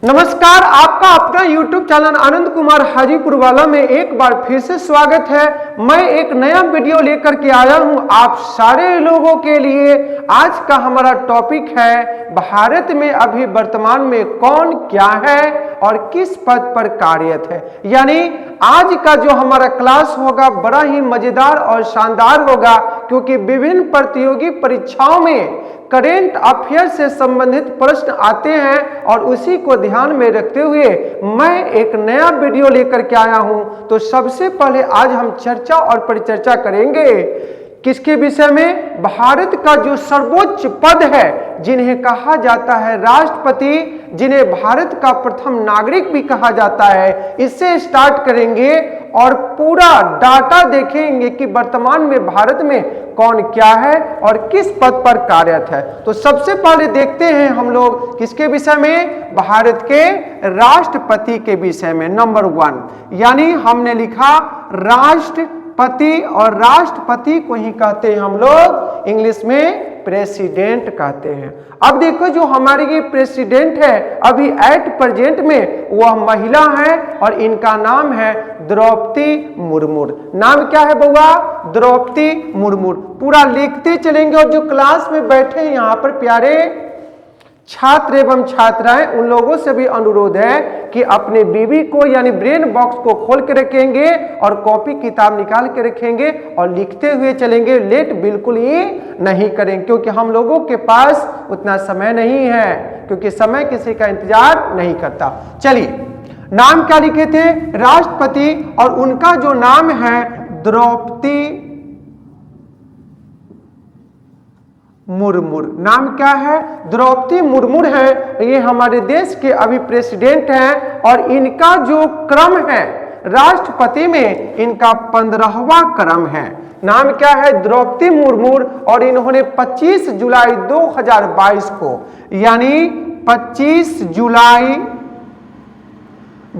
नमस्कार, आपका अपना YouTube चैनल आनंद कुमार हाजीपुर वाला में एक बार फिर से स्वागत है। मैं एक नया वीडियो लेकर के आया हूं आप सारे लोगों के लिए। आज का हमारा टॉपिक है भारत में अभी वर्तमान में कौन क्या है और किस पद पर कार्यरत है। यानी आज का जो हमारा क्लास होगा बड़ा ही मजेदार और शानदार होगा, क्योंकि विभिन्न प्रतियोगी परीक्षाओं में करेंट अफेयर से संबंधित प्रश्न आते हैं और उसी को ध्यान में रखते हुए मैं एक नया वीडियो लेकर के आया हूं। तो सबसे पहले आज हम चर्चा और परिचर्चा करेंगे किसके विषय में? भारत का जो सर्वोच्च पद है, जिन्हें कहा जाता है राष्ट्रपति, जिन्हें भारत का प्रथम नागरिक भी कहा जाता है, इससे स्टार्ट करेंगे और पूरा डाटा देखेंगे कि वर्तमान में भारत में कौन क्या है और किस पद पर कार्यरत है। तो सबसे पहले देखते हैं हम लोग किसके विषय में? भारत के राष्ट्रपति के विषय में। नंबर 1 यानी हमने लिखा राष्ट्रपति, और राष्ट्रपति को ही कहते हैं हम लोग इंग्लिश में प्रेसिडेंट कहते हैं। अब देखो जो हमारी ये प्रेसिडेंट है अभी एट प्रेजेंट में वह महिला है और इनका नाम है द्रौपदी मुर्मू। नाम क्या है बउआ? द्रौपदी मुर्मू। पूरा लिखते चलेंगे और जो क्लास में बैठे हैं यहाँ पर प्यारे छात्र एवं छात्राएं, उन लोगों से भी अनुरोध है कि अपने बीबी को यानी ब्रेन बॉक्स को खोल के रखेंगे और कॉपी किताब निकाल के रखेंगे और लिखते हुए चलेंगे। लेट बिल्कुल ही नहीं करेंगे, क्योंकि हम लोगों के पास उतना समय नहीं है, क्योंकि समय किसी का इंतजार नहीं करता। चलिए, नाम क्या लिखे थे? राष्ट्रपति, और उनका जो नाम है द्रौपदी मुर्मू। नाम क्या है? द्रौपदी मुर्मू है। ये हमारे देश के अभी प्रेसिडेंट हैं और इनका जो क्रम है राष्ट्रपति में, इनका 15वां क्रम है। नाम क्या है? द्रौपदी मुर्मू, और इन्होंने 25 जुलाई 2022 को यानी 25 जुलाई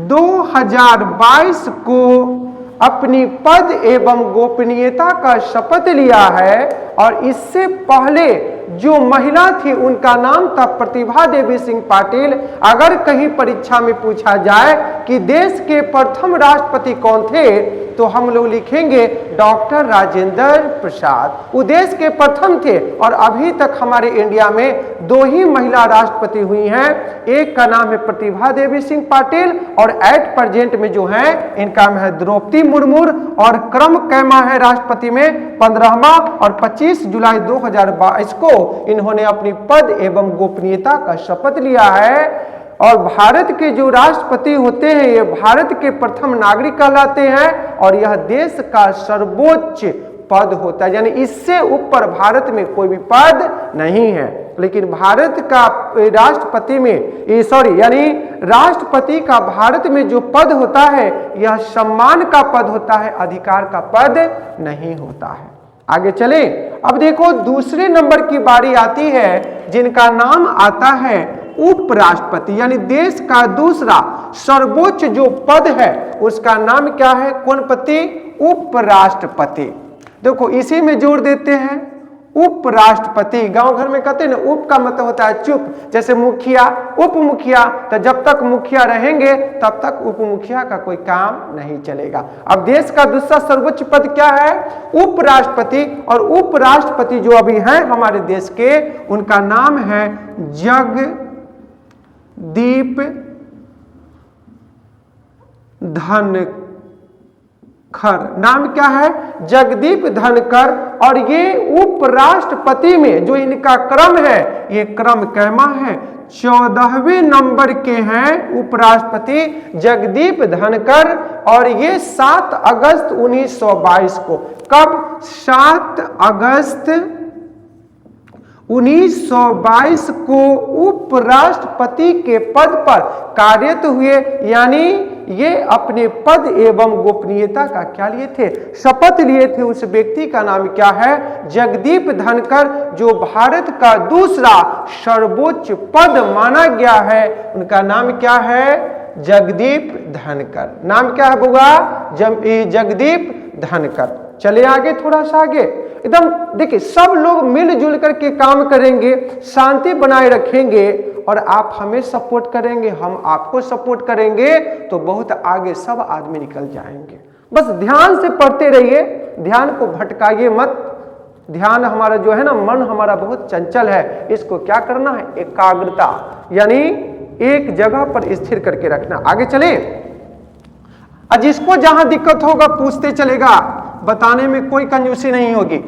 2022 को अपनी पद एवं गोपनीयता का शपथ लिया है। और इससे पहले जो महिला थी उनका नाम था प्रतिभा देवी सिंह पाटिल। अगर कहीं परीक्षा में पूछा जाए कि देश के प्रथम राष्ट्रपति कौन थे, तो हम लोग लिखेंगे डॉक्टर राजेंद्र प्रसाद। वो देश के प्रथम थे और अभी तक हमारे इंडिया में 2 ही महिला राष्ट्रपति हुई हैं। एक का नाम है प्रतिभा देवी सिंह पाटिल और एट प्रेजेंट में जो है इनका नाम है द्रौपदी मुर्मू। और क्रम कैमा है राष्ट्रपति में 15वां, और 25 जुलाई 2022 को इन्होंने अपनी पद एवं गोपनीयता का शपथ लिया है। और भारत के जो राष्ट्रपति होते हैं ये भारत के प्रथम नागरिक कहलाते हैं और यह देश का सर्वोच्च पद होता है, यानी इससे ऊपर भारत में कोई भी पद नहीं है। लेकिन भारत का राष्ट्रपति में यानी राष्ट्रपति का भारत में जो पद होता है यह सम्मान का पद होता है, अधिकार का पद नहीं होता है। आगे चले। अब देखो दूसरे नंबर की बारी आती है जिनका नाम आता है उपराष्ट्रपति, यानी देश का दूसरा सर्वोच्च जो पद है उसका नाम क्या है? कौन पति? उपराष्ट्रपति। देखो इसी में जोड़ देते हैं उपराष्ट्रपति। गांव घर में कहते हैं ना, उप का मतलब होता है चुप, जैसे मुखिया, उप मुखिया। तो जब तक मुखिया रहेंगे तब तक उप मुखिया का कोई काम नहीं चलेगा। अब देश का दूसरा सर्वोच्च पद क्या है? उपराष्ट्रपति। और उपराष्ट्रपति जो अभी हैं हमारे देश के, उनका नाम है जगदीप धनखड़। नाम क्या है? जगदीप धनखड़। और ये उपराष्ट्रपति में जो इनका क्रम है, ये क्रम कैमा है? 14वें नंबर के हैं उपराष्ट्रपति जगदीप धनखड़। और ये 7 अगस्त 1922 को, कब? 7 अगस्त 1922 को उपराष्ट्रपति के पद पर कार्यरत हुए। यानी ये अपने पद एवं गोपनीयता का क्या लिए थे? शपथ लिए थे। उस व्यक्ति का नाम क्या है? जगदीप धनखड़, जो भारत का दूसरा सर्वोच्च पद माना गया है। उनका नाम क्या है? जगदीप धनखड़। नाम क्या है बुआ? जगदीप धनखड़। चले आगे, थोड़ा सा आगे। एकदम देखिए सब लोग मिलजुल करके काम करेंगे, शांति बनाए रखेंगे और आप हमें सपोर्ट करेंगे, हम आपको सपोर्ट करेंगे, तो बहुत आगे सब आदमी निकल जाएंगे। बस ध्यान से पढ़ते रहिए, ध्यान को भटकाइए मत। ध्यान हमारा जो है ना, मन हमारा बहुत चंचल है, इसको क्या करना है, एकाग्रता यानी एक जगह पर स्थिर करके रखना। आगे चले, जिसको जहां दिक्कत होगा पूछते चलेगा, बताने में कोई कंजूसी नहीं होगी।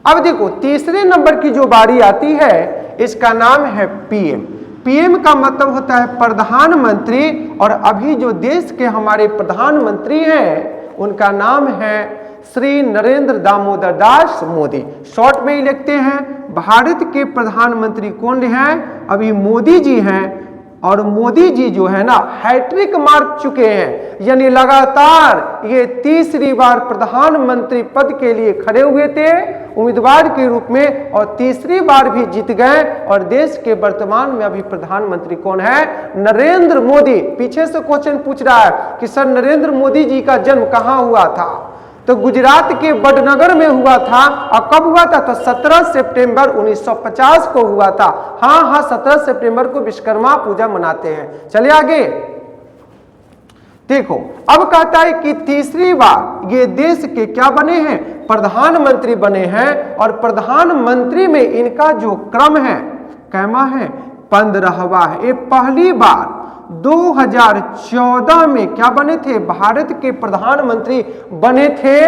अब देखो तीसरे नंबर की जो बारी आती है, इसका नाम है पीएम। पीएम का मतलब होता है प्रधानमंत्री, और अभी जो देश के हमारे प्रधानमंत्री हैं उनका नाम है श्री नरेंद्र दामोदर दास मोदी। शॉर्ट में ही लिखते हैं। भारत के प्रधानमंत्री कौन हैं? अभी मोदी जी हैं, और मोदी जी जो है ना हैट्रिक मार चुके हैं, यानी लगातार ये तीसरी बार प्रधानमंत्री पद के लिए खड़े हुए थे उम्मीदवार के रूप में, और तीसरी बार भी जीत गए। और देश के वर्तमान में अभी प्रधानमंत्री कौन है? नरेंद्र मोदी। पीछे से क्वेश्चन पूछ रहा है कि सर नरेंद्र मोदी जी का जन्म कहां हुआ था? तो गुजरात के वडनगर में हुआ था। और कब हुआ था? तो 17 सितंबर 1950 को हुआ था। हाँ, 17 सितंबर को विश्वकर्मा पूजा मनाते हैं। चलिए आगे देखो, अब कहता है कि तीसरी बार ये देश के क्या बने हैं? प्रधानमंत्री बने हैं। और प्रधानमंत्री में इनका जो क्रम है कैमा है? 15वां है। ये पहली बार 2014 में क्या बने थे? भारत के प्रधानमंत्री बने थे।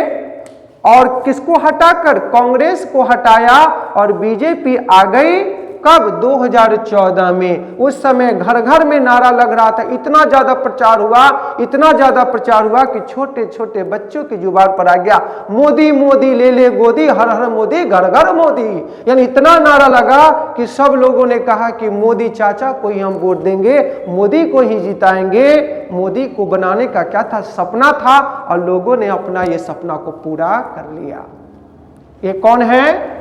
और किसको हटाकर? कांग्रेस को हटाया और बीजेपी आ गई। कब? 2014 में। उस समय घर घर में नारा लग रहा था, इतना ज्यादा प्रचार हुआ, इतना ज्यादा प्रचार हुआ कि छोटे छोटे बच्चों की जुबान पर आ गया, मोदी मोदी ले ले गोदी, हर हर मोदी घर घर मोदी। यानी इतना नारा लगा कि सब लोगों ने कहा कि मोदी चाचा को ही हम वोट देंगे, मोदी को ही जिताएंगे। मोदी को बनाने का क्या था? सपना था, और लोगों ने अपना ये सपना को पूरा कर लिया। ये कौन है?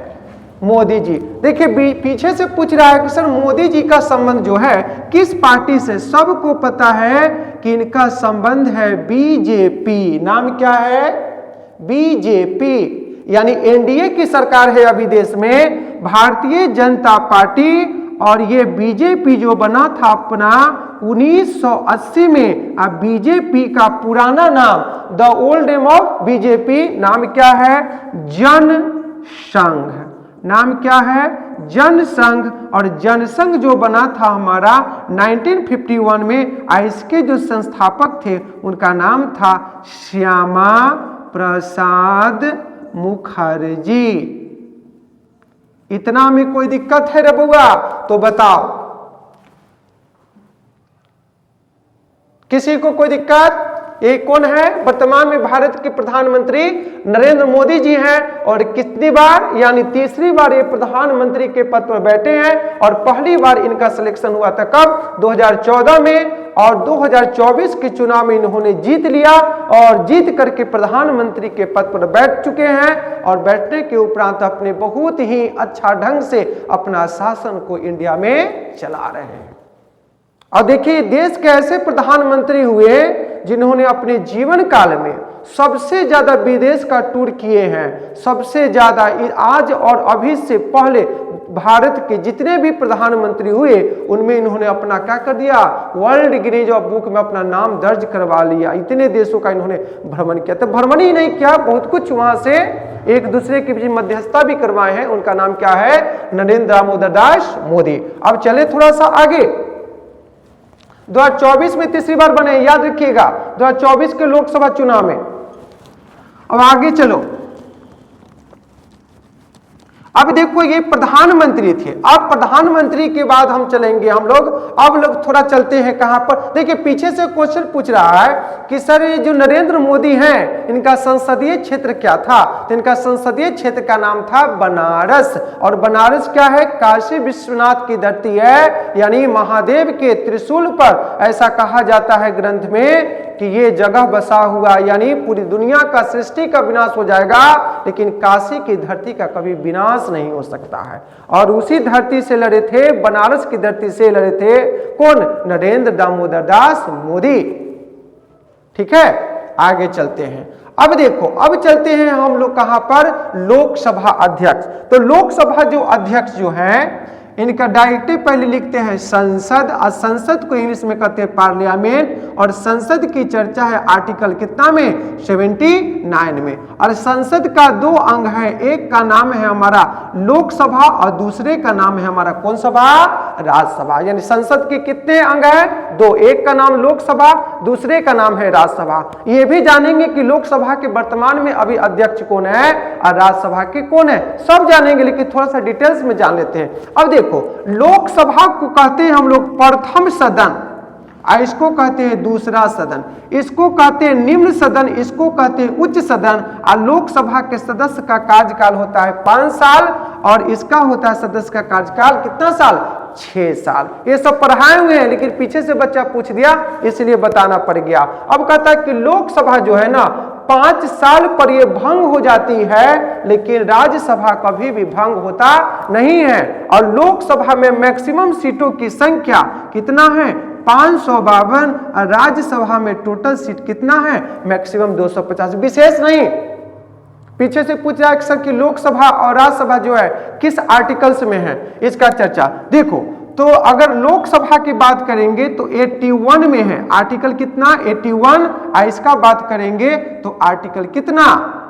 मोदी जी। देखिए पीछे से पूछ रहा है कि सर मोदी जी का संबंध जो है किस पार्टी से? सबको पता है कि इनका संबंध है बीजेपी। नाम क्या है? बीजेपी, यानी एनडीए की सरकार है अभी देश में, भारतीय जनता पार्टी। और ये बीजेपी जो बना था अपना 1980 में। अब बीजेपी का पुराना नाम, the old name of BJP नाम क्या है? जनसंघ। नाम क्या है? जनसंघ। और जनसंघ जो बना था हमारा 1951 में, इसके जो संस्थापक थे उनका नाम था श्यामा प्रसाद मुखर्जी। इतना में कोई दिक्कत है रे बुआ? तो बताओ, किसी को कोई दिक्कत? ये कौन है? वर्तमान में भारत के प्रधानमंत्री नरेंद्र मोदी जी हैं। और कितनी बार? यानी तीसरी बार ये प्रधानमंत्री के पद पर बैठे हैं। और पहली बार इनका सिलेक्शन हुआ था कब? 2014 में। और 2024 के चुनाव में इन्होंने जीत लिया, और जीत करके प्रधानमंत्री के पद पर बैठ चुके हैं। और बैठने के उपरांत अपने बहुत ही अच्छा ढंग से अपना शासन को इंडिया में चला रहे हैं। और देखिए देश के ऐसे प्रधानमंत्री हुए जिन्होंने अपने जीवन काल में सबसे ज्यादा विदेश का टूर किए हैं। सबसे ज्यादा आज और अभी से पहले भारत के जितने भी प्रधानमंत्री हुए उनमें इन्होंने अपना क्या कर दिया? वर्ल्ड गिनीज ऑफ बुक में अपना नाम दर्ज करवा लिया। इतने देशों का इन्होंने भ्रमण किया। तो भ्रमण ही नहीं किया, बहुत कुछ वहां से एक दूसरे के बीच मध्यस्थता भी करवाए हैं। उनका नाम क्या है? नरेंद्र दामोदर दास मोदी। अब चले थोड़ा सा आगे। 2024 में तीसरी बार बने, याद रखिएगा 2024 के लोकसभा चुनाव में। अब आगे चलो, अब देखो ये प्रधानमंत्री थे। अब प्रधानमंत्री के बाद हम चलेंगे हम लोग, अब लोग थोड़ा चलते हैं कहां पर? देखिए पीछे से क्वेश्चन पूछ रहा है कि सर ये जो नरेंद्र मोदी हैं इनका संसदीय क्षेत्र क्या था? तो इनका संसदीय क्षेत्र का नाम था बनारस। और बनारस क्या है? काशी विश्वनाथ की धरती है, यानी महादेव के त्रिशूल पर ऐसा कहा जाता है ग्रंथ में कि ये जगह बसा हुआ, यानी पूरी दुनिया का सृष्टि का विनाश हो जाएगा लेकिन काशी की धरती का कभी विनाश नहीं हो सकता है। और उसी धरती से लड़े थे, बनारस की धरती से लड़े थे कौन? नरेंद्र दामोदर दास मोदी। ठीक है, आगे चलते हैं। अब देखो, अब चलते हैं हम लोग कहां पर? लोकसभा अध्यक्ष। तो लोकसभा जो अध्यक्ष जो हैं इनका डायरेक्टिव पहले लिखते हैं संसद, और संसद को इंग्लिश में कहते हैं पार्लियामेंट, और संसद की चर्चा है आर्टिकल कितना में 79 में। और संसद का दो अंग है, एक का नाम है हमारा लोकसभा और दूसरे का नाम है हमारा कौन सभा, राज्यसभा। यानी संसद के कितने अंग हैं, दो, एक का नाम लोकसभा, दूसरे का नाम है राज्यसभा। ये भी जानेंगे कि लोकसभा के वर्तमान में अभी अध्यक्ष कौन है और राज्यसभा के कौन है, सब जानेंगे, लेकिन थोड़ा सा डिटेल्स में जान लेते हैं। अब देखो, लोकसभा को कहते हैं हम लोग प्रथम सदन, और इसको कहते हैं दूसरा सदन, इसको कहते हैं निम्न सदन, इसको कहते हैं उच्च सदन। और लोकसभा के सदस्य का कार्यकाल होता है 5 साल और इसका होता है सदस्य का कार्यकाल कितना साल, 6 साल। ये सब पढ़ाए हुए हैं, लेकिन पीछे से बच्चा पूछ दिया इसलिए बताना पड़ गया। अब कहता है कि लोकसभा जो है ना 5 साल पर ये भंग हो जाती है, लेकिन राज्यसभा कभी भी भंग होता नहीं है। और लोकसभा में मैक्सिमम सीटों की संख्या कितना है, 552, और राज्यसभा में टोटल सीट कितना है, मैक्सिमम 250। विशेष नहीं, पीछे से पूछ रहा है सर कि लोकसभा और राज्यसभा जो है किस आर्टिकल्स में है, इसका चर्चा देखो। तो अगर लोकसभा की बात करेंगे तो 81 में है, आर्टिकल कितना 81, और इसका बात करेंगे तो आर्टिकल कितना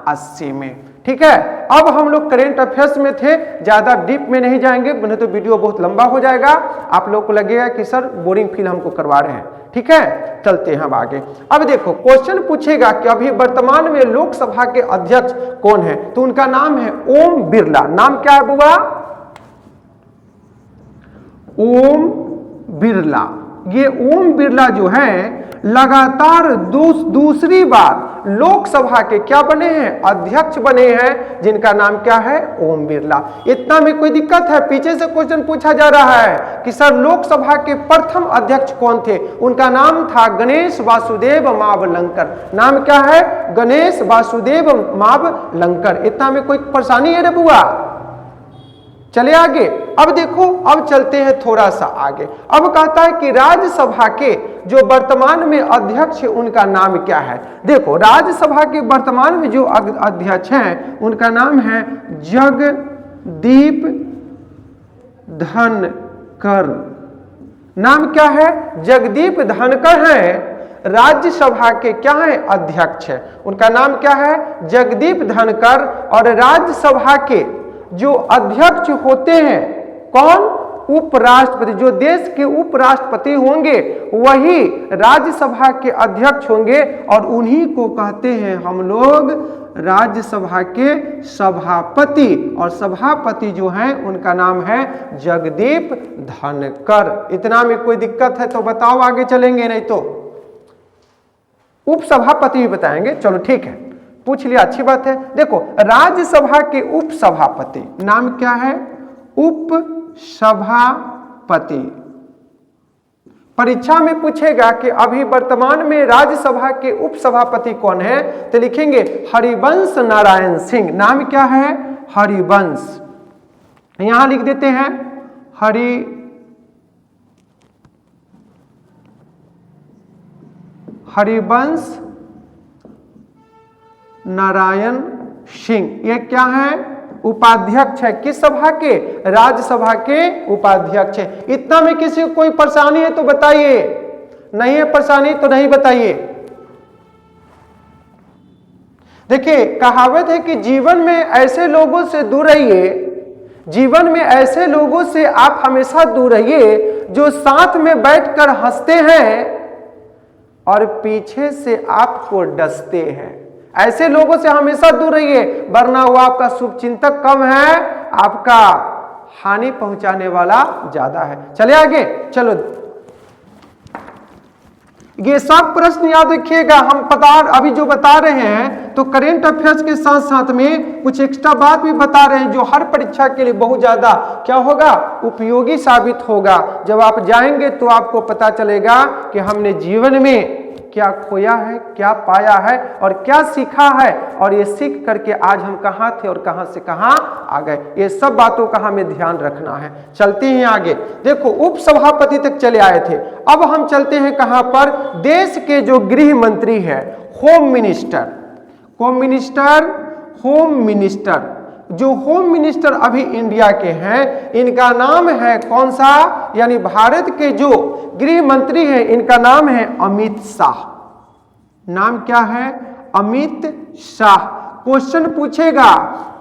80 में। ठीक है, अब हम लोग करेंट अफेयर्स में थे, ज्यादा डीप में नहीं जाएंगे, नहीं तो वीडियो बहुत लंबा हो जाएगा, आप लोग को लगेगा कि सर बोरिंग फील हमको करवा रहे हैं। ठीक है, चलते हैं हम आगे। अब देखो, क्वेश्चन पूछेगा कि अभी वर्तमान में लोकसभा के अध्यक्ष कौन है, तो उनका नाम है ओम बिरला। नाम क्या है बुआ, ओम बिरला। ये ओम बिरला जो है लगातार दूसरी बार लोकसभा के क्या बने हैं, अध्यक्ष बने हैं, जिनका नाम क्या है, ओम बिरला। इतना में कोई दिक्कत है, पीछे से क्वेश्चन पूछा जा रहा है कि सर लोकसभा के प्रथम अध्यक्ष कौन थे, उनका नाम था गणेश वासुदेव मावलंकर। नाम क्या है, गणेश वासुदेव मावलंकर। इतना में कोई परेशानी है रे बुआ, चले आगे। अब देखो, अब चलते हैं थोड़ा सा आगे। अब कहता है कि राज्यसभा के जो वर्तमान में अध्यक्ष है उनका नाम क्या है। देखो, राज्यसभा के वर्तमान में जो अध्यक्ष हैं उनका नाम है जगदीप धनकर। नाम क्या है, जगदीप धनकर है, राज्यसभा के क्या है, अध्यक्ष है। उनका नाम क्या है, जगदीप धनकर। और राज्यसभा के जो अध्यक्ष होते हैं कौन, उपराष्ट्रपति। जो देश के उपराष्ट्रपति होंगे वही राज्यसभा के अध्यक्ष होंगे, और उन्हीं को कहते हैं हम लोग राज्यसभा के सभापति। और सभापति जो हैं उनका नाम है जगदीप धनकर। इतना में कोई दिक्कत है तो बताओ, आगे चलेंगे, नहीं तो उपसभापति भी बताएंगे। चलो ठीक है, पूछ लिया, अच्छी बात है। देखो, राज्यसभा के उपसभापति नाम क्या है, उपसभापति। परीक्षा में पूछेगा कि अभी वर्तमान में राज्यसभा के उपसभापति कौन है, तो लिखेंगे हरिवंश नारायण सिंह। नाम क्या है, हरिवंश। यहां लिख देते हैं हरिवंश नारायण सिंह। ये क्या है, उपाध्यक्ष है, किस सभा के, राज्यसभा के उपाध्यक्ष है। इतना में किसी को कोई परेशानी है तो बताइए, नहीं है परेशानी तो नहीं बताइए। देखिए, कहावत है कि जीवन में ऐसे लोगों से दूर रहिए, जीवन में ऐसे लोगों से आप हमेशा दूर रहिए जो साथ में बैठकर हंसते हैं और पीछे से आपको डसते हैं। ऐसे लोगों से हमेशा दूर रहिए, वरना वो आपका शुभचिंतक कम है, आपका हानि पहुंचाने वाला ज्यादा है। चले आगे, चलो ये सब प्रश्न याद रखिएगा। हम अभी जो बता रहे हैं तो करेंट अफेयर्स के साथ साथ में कुछ एक्स्ट्रा बात भी बता रहे हैं जो हर परीक्षा के लिए बहुत ज्यादा क्या होगा, उपयोगी साबित होगा। जब आप जाएंगे तो आपको पता चलेगा कि हमने जीवन में क्या खोया है, क्या पाया है और क्या सीखा है, और ये सीख करके आज हम कहाँ थे और कहाँ से कहाँ आ गए। ये सब बातों का हमें ध्यान रखना है। चलते हैं आगे। देखो, उपसभापति तक चले आए थे, अब हम चलते हैं कहाँ पर, देश के जो गृह मंत्री है, होम मिनिस्टर। होम मिनिस्टर जो होम मिनिस्टर अभी इंडिया के हैं, इनका नाम है कौन सा, यानी भारत के जो गृह मंत्री हैं इनका नाम है अमित शाह। नाम क्या है, अमित शाह। क्वेश्चन पूछेगा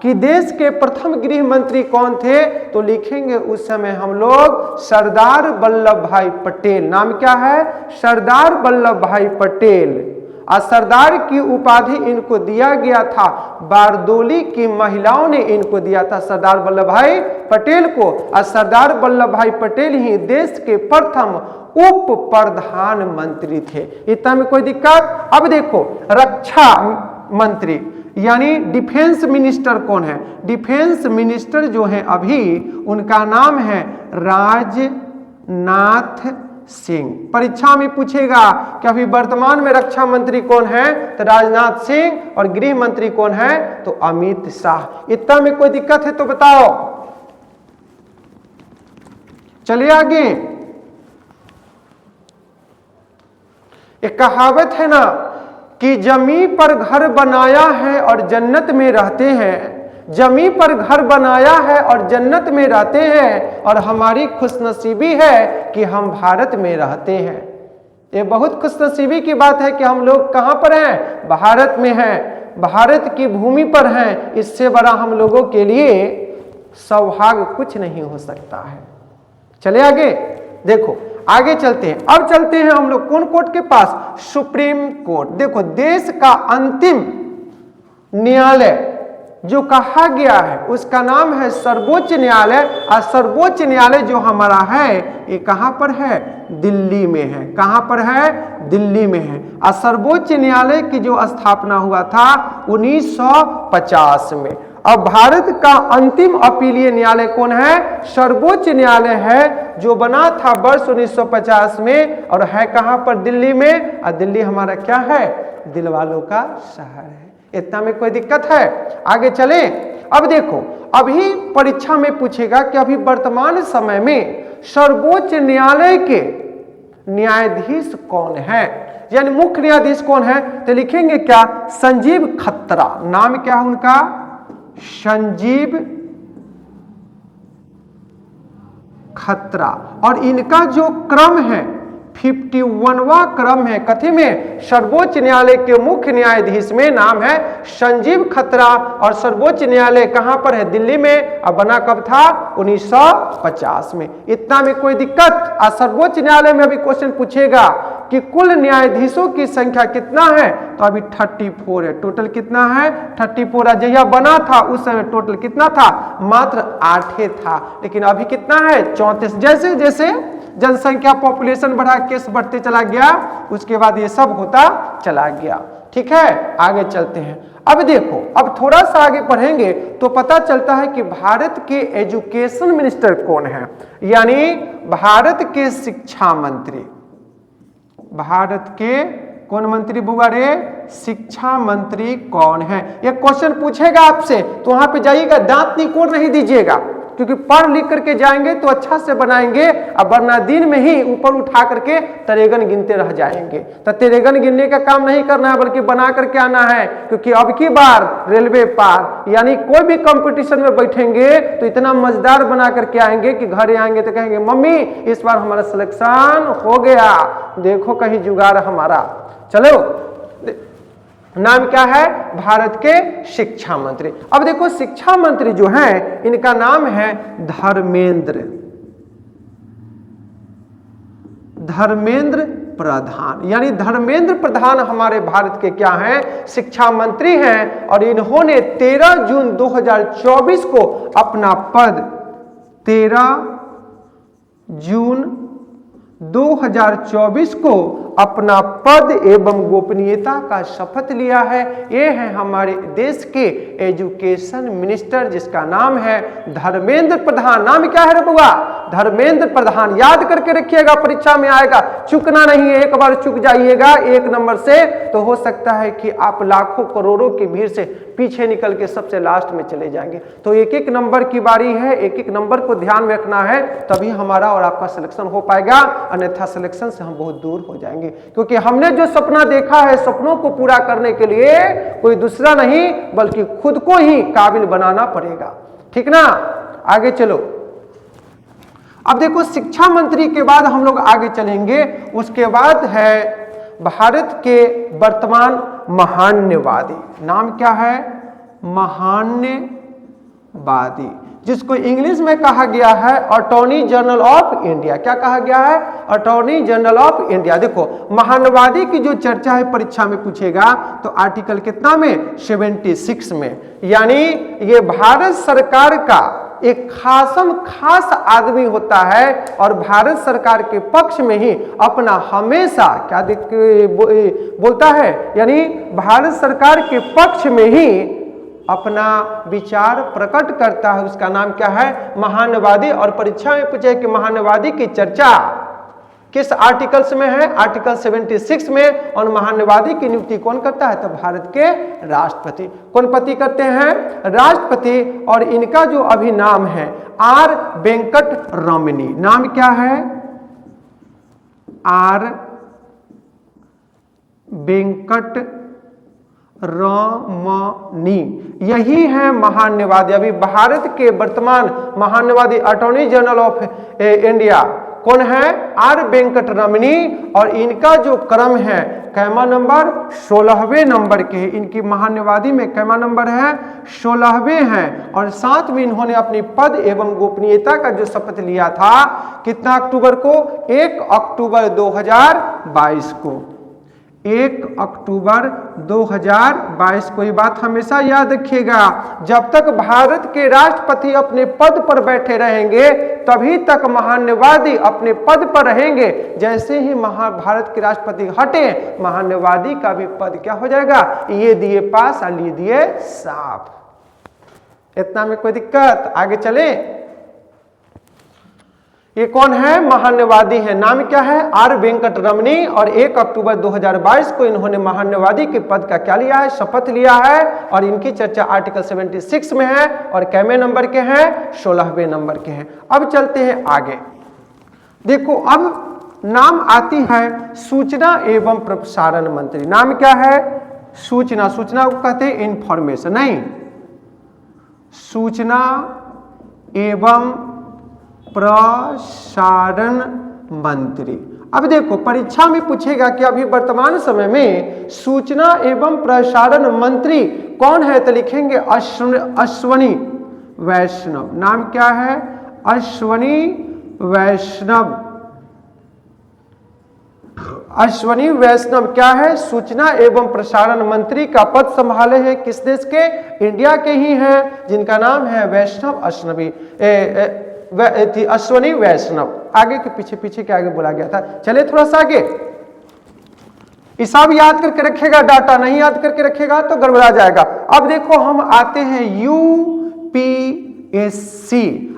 कि देश के प्रथम गृह मंत्री कौन थे, तो लिखेंगे उस समय हम लोग सरदार वल्लभ भाई पटेल। नाम क्या है, सरदार वल्लभ भाई पटेल। और सरदार की उपाधि इनको दिया गया था, बारदोली की महिलाओं ने इनको दिया था सरदार वल्लभ भाई पटेल को। और सरदार वल्लभ भाई पटेल ही देश के प्रथम उप प्रधानमंत्री थे। इतना में कोई दिक्कत। अब देखो रक्षा मंत्री यानी डिफेंस मिनिस्टर कौन है, डिफेंस मिनिस्टर जो है अभी उनका नाम है राजनाथ सिंह। परीक्षा में पूछेगा कि अभी वर्तमान में रक्षा मंत्री कौन है, तो राजनाथ सिंह, और गृह मंत्री कौन है, तो अमित शाह। इतना में कोई दिक्कत है तो बताओ। चलिए आगे। एक कहावत है ना कि जमी पर घर बनाया है और जन्नत में रहते हैं, जमी पर घर बनाया है और जन्नत में रहते हैं, और हमारी खुशनसीबी है कि हम भारत में रहते हैं। ये बहुत खुशनसीबी की बात है कि हम लोग कहाँ पर हैं, भारत में हैं, भारत की भूमि पर हैं। इससे बड़ा हम लोगों के लिए सौभाग्य कुछ नहीं हो सकता है। चले आगे, देखो आगे चलते हैं। अब चलते हैं हम लोग कौन कोर्ट के पास, सुप्रीम कोर्ट। देखो देश का अंतिम न्यायालय जो कहा गया है उसका नाम है सर्वोच्च न्यायालय। और सर्वोच्च न्यायालय जो हमारा है ये कहां पर है, दिल्ली में है। कहां पर है, दिल्ली में है। और सर्वोच्च न्यायालय की जो स्थापना हुआ था 1950 में। अब भारत का अंतिम अपीलीय न्यायालय कौन है, सर्वोच्च न्यायालय है, जो बना था वर्ष 1950 में, और है कहां पर, दिल्ली में। और दिल्ली हमारा क्या है, दिल वालों का शहर है। इतना में कोई दिक्कत है, आगे चले। अब देखो अभी परीक्षा में पूछेगा कि अभी वर्तमान समय में सर्वोच्च न्यायालय के न्यायाधीश कौन है, यानी मुख्य न्यायाधीश कौन है, तो लिखेंगे क्या, संजीव खत्रा। नाम क्या है उनका, संजीव खत्रा। और इनका जो क्रम है 51वां क्रम है, कथी में, सर्वोच्च न्यायालय के मुख्य न्यायाधीश में नाम है संजीव खत्रा। और सर्वोच्च न्यायालय कहां पर है, दिल्ली में। अब बना कब था, 1950 में। इतना में कोई दिक्कत। और सर्वोच्च न्यायालय में अभी क्वेश्चन पूछेगा कि कुल न्यायाधीशों की संख्या कितना है, तो अभी 34 है। टोटल कितना है, 34। जहिया बना था उस समय टोटल कितना था, मात्र 8 था। लेकिन अभी कितना है, 34। जैसे जैसे जनसंख्या पॉपुलेशन बढ़ा, केस बढ़ते चला गया, उसके बाद ये सब होता चला गया। ठीक है, आगे चलते हैं। अब देखो, अब थोड़ा सा आगे पढ़ेंगे तो पता चलता है कि भारत के एजुकेशन मिनिस्टर कौन है, यानी भारत के शिक्षा मंत्री। भारत के कौन मंत्री बुआ रे, शिक्षा मंत्री कौन है। ये क्वेश्चन पूछेगा आपसे तो वहां पे जाइएगा, दांत निकोड़ नहीं दीजिएगा, क्योंकि पढ़ लिख करके जाएंगे तो अच्छा से बनाएंगे। अब वरना दिन में ही ऊपर उठा करके तरेगन गिनते रह जाएंगे। तो तरेगन गिनने का काम नहीं करना है, बल्कि बना करके आना है। क्योंकि अब की बार रेलवे पार, यानी कोई भी कंपटीशन में बैठेंगे तो इतना मजेदार बना करके आएंगे कि घर आएंगे तो कहेंगे मम्मी इस बार हमारा सिलेक्शन हो गया, देखो कहीं जुगाड़ हमारा। चलो, नाम क्या है, भारत के शिक्षा मंत्री। अब देखो शिक्षा मंत्री जो हैं इनका नाम है धर्मेंद्र प्रधान, यानी धर्मेंद्र प्रधान हमारे भारत के क्या हैं, शिक्षा मंत्री हैं। और इन्होंने 13 जून 2024 को अपना पद, 13 जून 2024 को अपना पद एवं गोपनीयता का शपथ लिया है। ये है हमारे देश के एजुकेशन मिनिस्टर, जिसका नाम है धर्मेंद्र प्रधान। नाम क्या है रे बुआ, धर्मेंद्र प्रधान। याद करके रखिएगा, परीक्षा में आएगा, चूकना नहीं है। एक बार चूक जाइएगा एक नंबर से तो हो सकता है कि आप लाखों करोड़ों की भीड़ से पीछे निकल के सबसे लास्ट में चले जाएंगे। तो एक एक नंबर की बारी है, एक एक नंबर को ध्यान में रखना है, तभी हमारा और आपका सिलेक्शन हो पाएगा, अन्यथा सिलेक्शन से हम बहुत दूर हो जाएंगे। क्योंकि हमने जो सपना देखा है, सपनों को पूरा करने के लिए कोई दूसरा नहीं बल्कि खुद को ही काबिल बनाना पड़ेगा। ठीक ना, आगे चलो। अब देखो, शिक्षा मंत्री के बाद हम लोग आगे चलेंगे। उसके बाद है भारत के वर्तमान महान्यवादी। नाम क्या है? महान्यवादी, जिसको इंग्लिश में कहा गया है अटॉर्नी जनरल ऑफ इंडिया। क्या कहा गया है? Attorney general of India. देखो, महान्यवादी की जो चर्चा है परीक्षा में पूछेगा तो आर्टिकल कितना में? 76 में। यानी ये भारत सरकार का एक खास आदमी होता है और भारत सरकार के पक्ष में ही अपना हमेशा क्या बोलता है, यानी भारत सरकार के पक्ष में ही अपना विचार प्रकट करता है। उसका नाम क्या है? महान्यवादी। और परीक्षा में पूछे कि महान्यवादी की चर्चा किस आर्टिकल्स में है? आर्टिकल 76 में। और महान्यवादी की नियुक्ति कौन करता है? तो भारत के राष्ट्रपति। कौन पति करते हैं? राष्ट्रपति। और इनका जो अभी नाम है आर वेंकट रमनी। नाम क्या है? आर वेंकट रमनी, यही है महान्यवादी। अभी भारत के वर्तमान महान्यवादी अटॉर्नी जनरल ऑफ इंडिया कौन है? आर वेंकट रमनी। और इनका जो क्रम है कैमा नंबर? 16वें नंबर के। इनकी महान्यवादी में कैमा नंबर है? 16वें हैं। और साथ में इन्होंने अपनी पद एवं गोपनीयता का जो शपथ लिया था कितना अक्टूबर को? 1 अक्टूबर 2022 को। 1 अक्टूबर 2022 को। ये बात हमेशा याद रखिएगा, जब तक भारत के राष्ट्रपति अपने पद पर बैठे रहेंगे तभी तक महान्यवादी अपने पद पर रहेंगे। जैसे ही भारत के राष्ट्रपति हटे, महान्यवादी का भी पद क्या हो जाएगा? ये दिए पास और ये दिए साफ। इतना में कोई दिक्कत? आगे चले। ये कौन है? महान्यवादी है। नाम क्या है? आर वेंकट रमनी। और 1 अक्टूबर 2022 को इन्होंने महान्यवादी के पद का क्या लिया है? शपथ लिया है। और इनकी चर्चा आर्टिकल 76 में है। और कैमे नंबर के हैं? 16वें नंबर के हैं। अब चलते हैं आगे। देखो, अब नाम आती है सूचना एवं प्रसारण मंत्री। नाम क्या है? सूचना। सूचना को कहते हैं इंफॉर्मेशन, नहीं, सूचना एवं प्रसारण मंत्री। अब देखो, परीक्षा में पूछेगा कि अभी वर्तमान समय में सूचना एवं प्रसारण मंत्री कौन है? तो लिखेंगे अश्वनी वैष्णव। नाम क्या है? अश्वनी वैष्णव। अश्वनी वैष्णव क्या है? सूचना एवं प्रसारण मंत्री का पद संभाले हैं किस देश के? इंडिया के ही हैं, जिनका नाम है वैष्णव अश्वनी वैष्णव। आगे के पीछे के आगे बोला गया था। चले थोड़ा सा आगे। हिसाब याद करके रखेगा, डाटा नहीं याद करके रखेगा तो गड़बड़ा जाएगा। अब देखो, हम आते हैं यूपीएससी।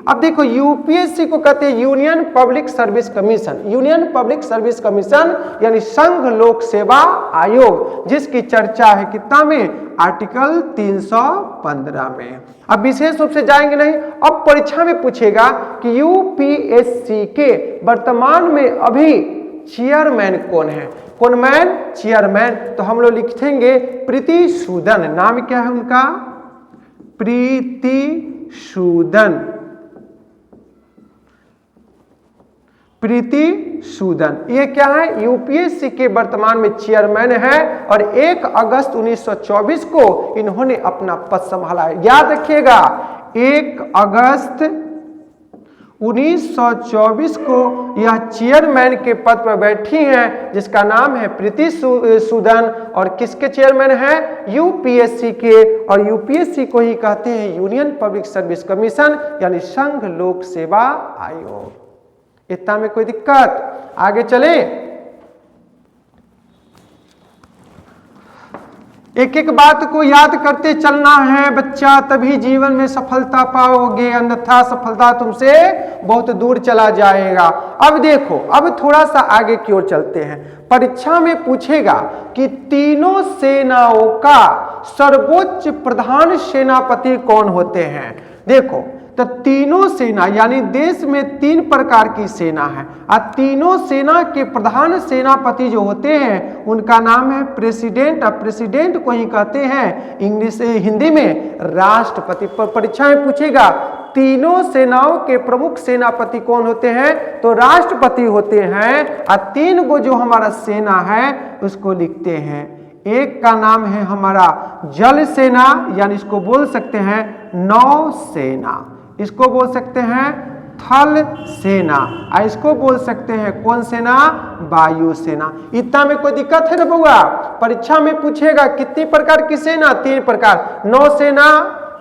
अब देखो, यूपीएससी को कहते हैं union public service commission. Union public service commission यानी संघ लोक सेवा आयोग, जिसकी चर्चा है कितना में? आर्टिकल 315 में। अब विशेष रूप से जाएंगे नहीं। अब परीक्षा में पूछेगा कि यूपीएससी के वर्तमान में अभी चेयरमैन कौन है? कौन मैन? चेयरमैन। तो हम लोग लिखेंगे प्रीति सूदन। नाम क्या है उनका? प्रीति सूदन। प्रीति सूदन ये क्या है? यूपीएससी के वर्तमान में चेयरमैन है। और 1 अगस्त 1924 को इन्होंने अपना पद संभाला है। याद रखिएगा, 1 अगस्त 1924 को यह चेयरमैन के पद पर बैठी हैं, जिसका नाम है प्रीति सूदन। और किसके चेयरमैन हैं? यूपीएससी के। और यूपीएससी को ही कहते हैं यूनियन पब्लिक सर्विस कमीशन यानी संघ लोक सेवा आयोग। इतना में कोई दिक्कत? आगे चले। एक एक बात को याद करते चलना है बच्चा, तभी जीवन में सफलता पाओगे, अन्यथा सफलता तुमसे बहुत दूर चला जाएगा। अब देखो, अब थोड़ा सा आगे की ओर चलते हैं। परीक्षा में पूछेगा कि तीनों सेनाओं का सर्वोच्च प्रधान सेनापति कौन होते हैं। देखो, तो तीनों सेना यानी देश में 3 प्रकार की सेना है और तीनों सेना के प्रधान सेनापति जो होते हैं उनका नाम है प्रेसिडेंट। और प्रेसिडेंट को ही कहते हैं इंग्लिश हिंदी में राष्ट्रपति। पर परीक्षा में पूछेगा तीनों सेनाओं के प्रमुख सेनापति कौन होते हैं, तो राष्ट्रपति होते हैं। और 3 गो जो हमारा सेना है उसको लिखते हैं। एक का नाम है हमारा जल सेना, यानी इसको बोल सकते हैं नौसेना, इसको बोल सकते हैं थल सेना, और इसको बोल सकते हैं कौन सेना, वायु सेना। इतना में कोई दिक्कत है ना बउआ? परीक्षा में पूछेगा कितनी प्रकार की सेना, 3 प्रकार, नौसेना,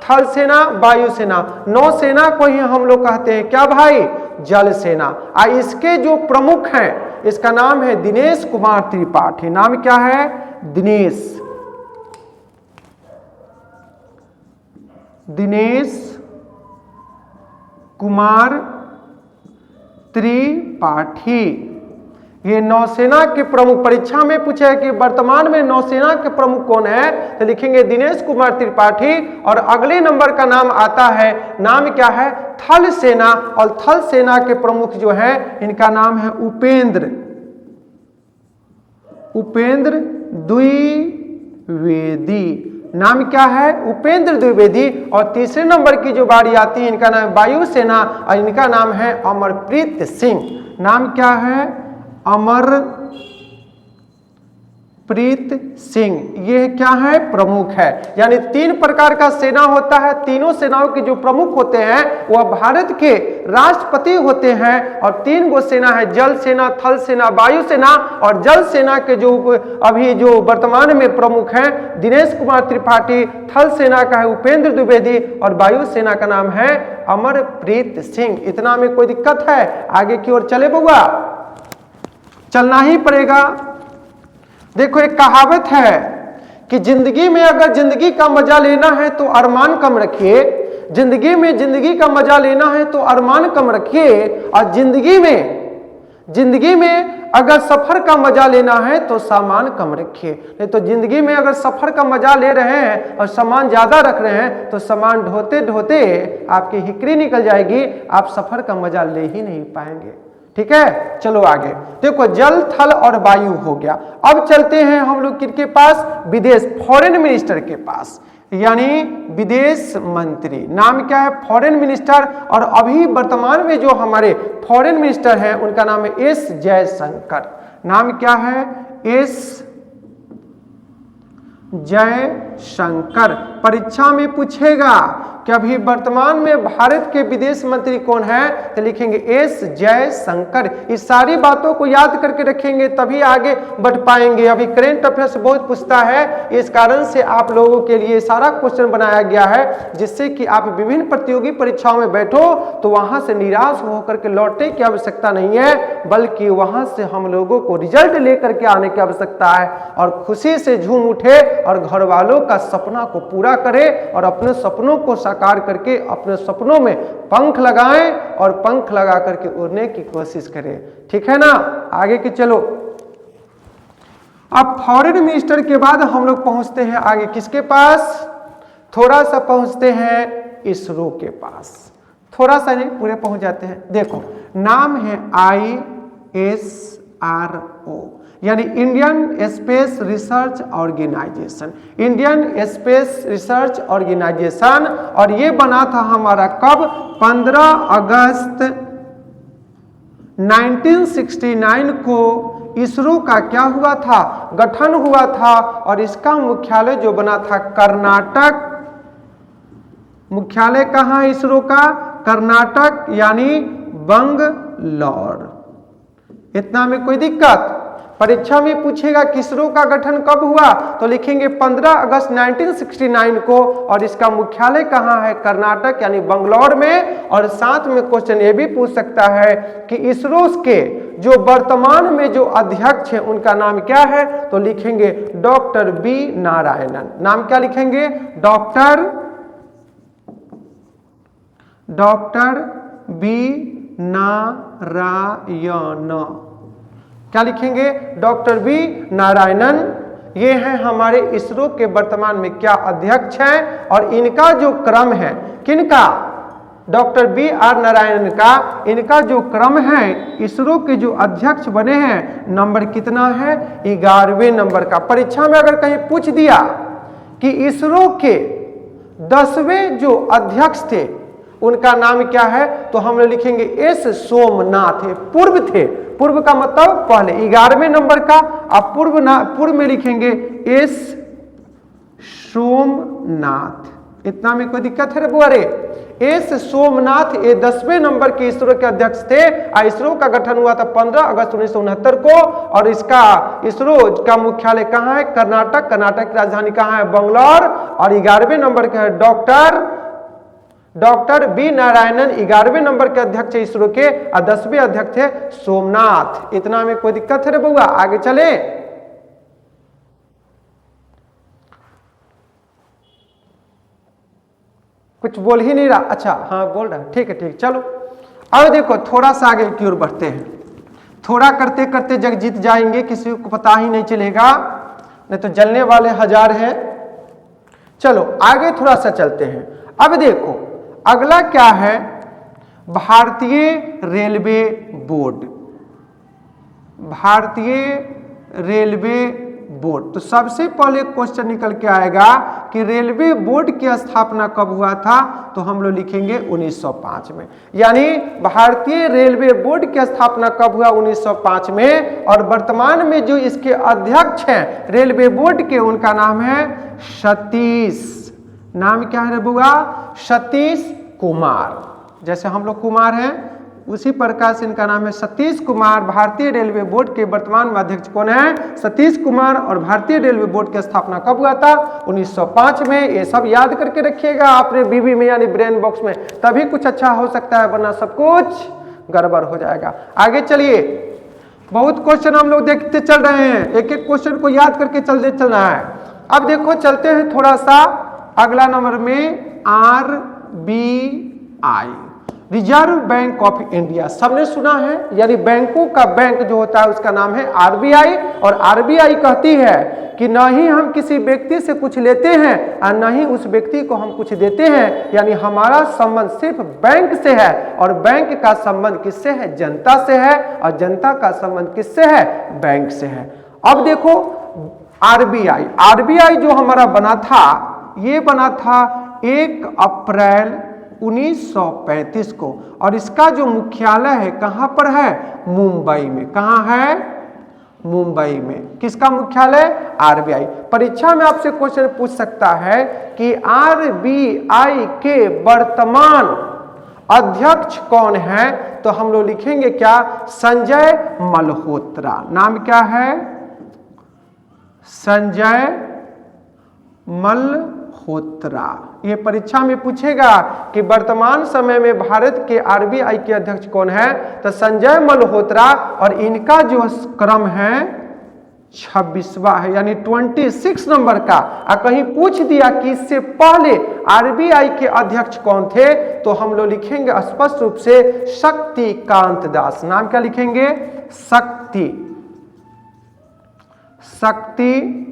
थल सेना, वायु सेना। नौसेना को ही हम लोग कहते हैं क्या भाई, जल सेना। और इसके जो प्रमुख हैं इसका नाम है दिनेश कुमार त्रिपाठी। नाम क्या है, दिनेश कुमार त्रिपाठी। ये नौसेना के प्रमुख, परीक्षा में पूछा है कि वर्तमान में नौसेना के प्रमुख कौन है, तो लिखेंगे दिनेश कुमार त्रिपाठी। और अगले नंबर का नाम आता है, नाम क्या है, थल सेना। और थल सेना के प्रमुख जो है इनका नाम है उपेंद्र द्विवेदी। नाम क्या है, उपेंद्र द्विवेदी। और तीसरे नंबर की जो बारी आती है इनका नाम वायु सेना और इनका नाम है अमरप्रीत सिंह। नाम क्या है, अमरप्रीत सिंह। ये क्या है, प्रमुख है। यानी 3 प्रकार का सेना होता है। तीनों सेनाओं के जो प्रमुख होते हैं वह भारत के राष्ट्रपति होते हैं। और 3 गो सेना है, जल सेना, थल सेना, वायु सेना। और जल सेना के जो अभी जो वर्तमान में प्रमुख हैं दिनेश कुमार त्रिपाठी, थल सेना का है उपेंद्र द्विवेदी और वायु सेना का नाम है अमरप्रीत सिंह। इतना में कोई दिक्कत है? आगे की ओर चले बउआ, चलना ही पड़ेगा। देखो, एक कहावत है कि जिंदगी में अगर जिंदगी का मजा लेना है तो अरमान कम रखिए। जिंदगी में जिंदगी का मजा लेना है तो अरमान कम रखिए। और जिंदगी में अगर सफर का मजा लेना है तो सामान कम रखिए। नहीं तो जिंदगी में अगर सफर का मजा ले रहे हैं और सामान ज्यादा रख रहे हैं तो सामान ढोते ढोते आपकी हिकरी निकल जाएगी, आप सफर का मजा ले ही नहीं पाएंगे। ठीक है, चलो आगे देखो, जल, थल और वायु हो गया। अब चलते हैं हम लोग किसके पास, विदेश, फॉरेन मिनिस्टर के पास, यानी विदेश मंत्री। नाम क्या है, फॉरेन मिनिस्टर। और अभी वर्तमान में जो हमारे फॉरेन मिनिस्टर हैं उनका नाम है एस जयशंकर। नाम क्या है, एस जयशंकर। परीक्षा में पूछेगा कि अभी वर्तमान में भारत के विदेश मंत्री कौन है, तो लिखेंगे एस जयशंकर। इस सारी बातों को याद करके रखेंगे तभी आगे बढ़ पाएंगे। अभी करेंट अफेयर्स बहुत पूछता है, इस कारण से आप लोगों के लिए सारा क्वेश्चन बनाया गया है जिससे कि आप विभिन्न प्रतियोगी परीक्षाओं में बैठो तो वहां से निराश होकर के लौटने की आवश्यकता नहीं है, बल्कि वहां से हम लोगों को रिजल्ट लेकर के आने की आवश्यकता है और खुशी से झूम उठे और घर वालों का सपना को पूरा करे और अपने सपनों को साकार करके अपने सपनों में पंख लगाएं और पंख लगा करके उड़ने की कोशिश करें। ठीक है ना, आगे की चलो। अब फॉरेन मिनिस्टर के बाद हम लोग पहुंचते हैं आगे किसके पास, थोड़ा सा पहुंचते हैं इसरो के पास। थोड़ा सा नहीं, पूरे पहुंच जाते हैं। देखो, नाम है ISRO, यानी Indian space research organisation. Indian space research organisation. और ये बना था हमारा कब, 15 अगस्त 1969 को इसरो का क्या हुआ था, गठन हुआ था। और इसका मुख्यालय जो बना था कर्नाटक। मुख्यालय कहाँ है इसरो का, कर्नाटक यानी बंगलौर। इतना में कोई दिक्कत? परीक्षा में पूछेगा कि इसरो का गठन कब हुआ, तो लिखेंगे 15 अगस्त 1969 को, और इसका मुख्यालय कहाँ है, कर्नाटक यानी बंगलौर में। और साथ में क्वेश्चन ये भी पूछ सकता है कि इसरो के जो वर्तमान में जो अध्यक्ष हैं उनका नाम क्या है, तो लिखेंगे डॉक्टर बी नारायणन। नाम क्या लिखेंगे, डॉक्टर बी नारायण। क्या लिखेंगे, डॉक्टर बी नारायणन। ये हैं हमारे इसरो के वर्तमान में क्या अध्यक्ष हैं, और इनका जो क्रम है, किनका, डॉक्टर बी आर नारायणन का, इनका जो क्रम है इसरो के जो अध्यक्ष बने हैं, नंबर कितना है, 11वें नंबर का। परीक्षा में अगर कहीं पूछ दिया कि इसरो के 10वें जो अध्यक्ष थे उनका नाम क्या है, तो हम लोग लिखेंगे एस सोमनाथ। पूर्व थे, पूर्व का मतलब पहले, 11वें नंबर का। अब पूर्व में लिखेंगे एस सोमनाथ। इतना में कोई दिक्कत है रे बुआ रे? एस सोमनाथ ये 10वें नंबर के इसरो के अध्यक्ष थे। इसरो का गठन हुआ था 15 अगस्त 1969 को, और इसका इसरो का मुख्यालय कहाँ है, कर्नाटक। कर्नाटक की राजधानी कहाँ है, बंगलौर। और 11वें नंबर के है डॉक्टर बी नारायणन, 11वें नंबर के अध्यक्ष है इसरो के, और 10वें अध्यक्ष है सोमनाथ। इतना में कोई दिक्कत है रे बउआ? आगे चले। कुछ बोल ही नहीं रहा, अच्छा हाँ बोल रहा, ठीक है ठीक, चलो। अब देखो थोड़ा सा आगे की ओर बढ़ते हैं। थोड़ा करते करते जग जीत जाएंगे, किसी को पता ही नहीं चलेगा, नहीं तो जलने वाले हजार हैं। चलो आगे थोड़ा सा चलते हैं। अब देखो अगला क्या है, भारतीय रेलवे बोर्ड। भारतीय रेलवे बोर्ड, तो सबसे पहले क्वेश्चन निकल के आएगा कि रेलवे बोर्ड की स्थापना कब हुआ था, तो हम लोग लिखेंगे 1905 में। यानी भारतीय रेलवे बोर्ड की स्थापना कब हुआ, 1905 में। और वर्तमान में जो इसके अध्यक्ष हैं रेलवे बोर्ड के, उनका नाम है सतीश। नाम क्या है रे बुआ? सतीश कुमार। जैसे हम लोग कुमार हैं उसी प्रकार से इनका नाम है सतीश कुमार। भारतीय रेलवे बोर्ड के वर्तमान में अध्यक्ष कौन है? सतीश कुमार। और भारतीय रेलवे बोर्ड की स्थापना कब हुआ था? 1905 में। ये सब याद करके रखिएगा आपने बीबी में यानी ब्रेन बॉक्स में, तभी कुछ अच्छा हो सकता है, वरना सब कुछ गड़बड़ हो जाएगा। आगे चलिए, बहुत क्वेश्चन हम लोग देखते चल रहे हैं, एक एक क्वेश्चन को याद करके चलते चलना है। अब देखो चलते हैं थोड़ा सा अगला नंबर में, RBI, reserve bank of India. सबने सुना है, यानी बैंकों का बैंक जो होता है उसका नाम है RBI। और RBI कहती है कि न ही हम किसी व्यक्ति से कुछ लेते हैं और न ही उस व्यक्ति को हम कुछ देते हैं, यानी हमारा संबंध सिर्फ बैंक से है। और बैंक का संबंध किससे है? जनता से है। और जनता का संबंध किससे है? बैंक से है। अब देखो RBI जो हमारा बना था, ये बना था 1 अप्रैल 1935 को। और इसका जो मुख्यालय है कहां पर है? मुंबई में। कहां है? मुंबई में। किसका मुख्यालय? RBI। परीक्षा में आपसे क्वेश्चन पूछ सकता है कि RBI के वर्तमान अध्यक्ष कौन है, तो हम लोग लिखेंगे क्या? संजय मल्होत्रा। नाम क्या है? संजय मल्होत्रा। ये परीक्षा में पूछेगा कि वर्तमान समय में भारत के RBI के अध्यक्ष कौन है, तो संजय मल्होत्रा। और इनका जो क्रम है 26वां है, यानी 26 नंबर का। और कहीं पूछ दिया कि इससे पहले RBI के अध्यक्ष कौन थे, तो हम लोग लिखेंगे स्पष्ट रूप से शक्तिकांत दास। नाम क्या लिखेंगे? शक्तिकांत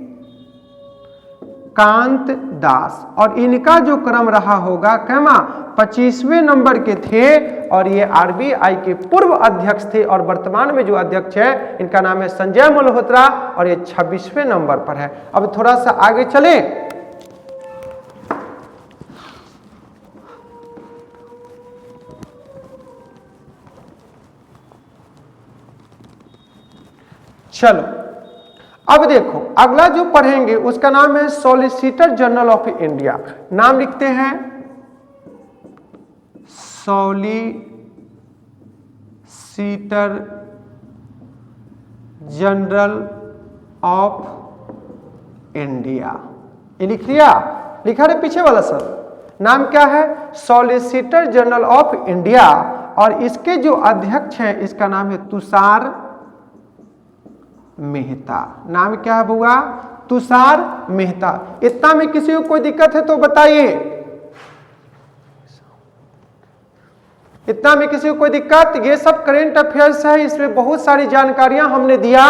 दास। और इनका जो क्रम रहा होगा कैमा? 25वें नंबर के थे। और ये RBI के पूर्व अध्यक्ष थे। और वर्तमान में जो अध्यक्ष है इनका नाम है संजय मल्होत्रा, और ये 26वें नंबर पर है। अब थोड़ा सा आगे चले। चलो अब देखो अगला जो पढ़ेंगे उसका नाम है सॉलिसिटर जनरल ऑफ इंडिया। नाम लिखते हैं सॉलिसिटर जनरल ऑफ इंडिया। ये लिख लिया, लिखा रहे पीछे वाला सर। नाम क्या है? Solicitor general of India. और इसके जो अध्यक्ष हैं इसका नाम है तुषार मेहता। नाम क्या है बुआ? तुषार मेहता। इतना में किसी को कोई दिक्कत है तो बताइए। इतना में किसी को कोई दिक्कत? ये सब करेंट अफेयर्स है, इसमें बहुत सारी जानकारियां हमने दिया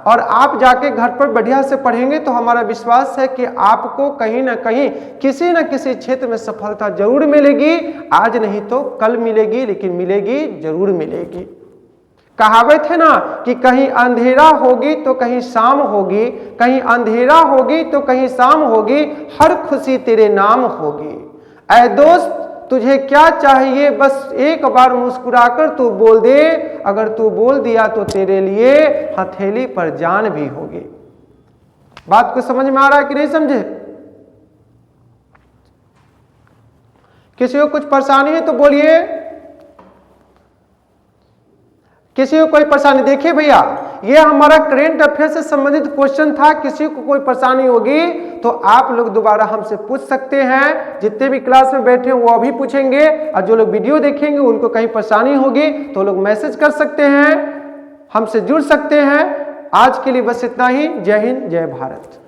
और आप जाके घर पर बढ़िया से पढ़ेंगे तो हमारा विश्वास है कि आपको कहीं ना कहीं किसी न किसी क्षेत्र में सफलता जरूर मिलेगी। आज नहीं तो कल मिलेगी, लेकिन मिलेगी, जरूर मिलेगी। कहावत है ना कि कहीं अंधेरा होगी तो कहीं शाम होगी, कहीं अंधेरा होगी तो कहीं शाम होगी, हर खुशी तेरे नाम होगी। ऐ दोस्त तुझे क्या चाहिए, बस एक बार मुस्कुराकर तू बोल दे। अगर तू बोल दिया तो तेरे लिए हथेली पर जान भी होगी। बात को समझ में आ रहा है कि नहीं समझे? किसी को कुछ परेशानी है तो बोलिए। किसी को कोई परेशानी? देखिए भैया, ये हमारा करंट अफेयर से संबंधित क्वेश्चन था। किसी को कोई परेशानी होगी तो आप लोग दोबारा हमसे पूछ सकते हैं। जितने भी क्लास में बैठे हैं वो अभी पूछेंगे, और जो लोग वीडियो देखेंगे उनको कहीं परेशानी होगी तो लोग मैसेज कर सकते हैं, हमसे जुड़ सकते हैं। आज के लिए बस इतना ही। जय हिंद, जय भारत।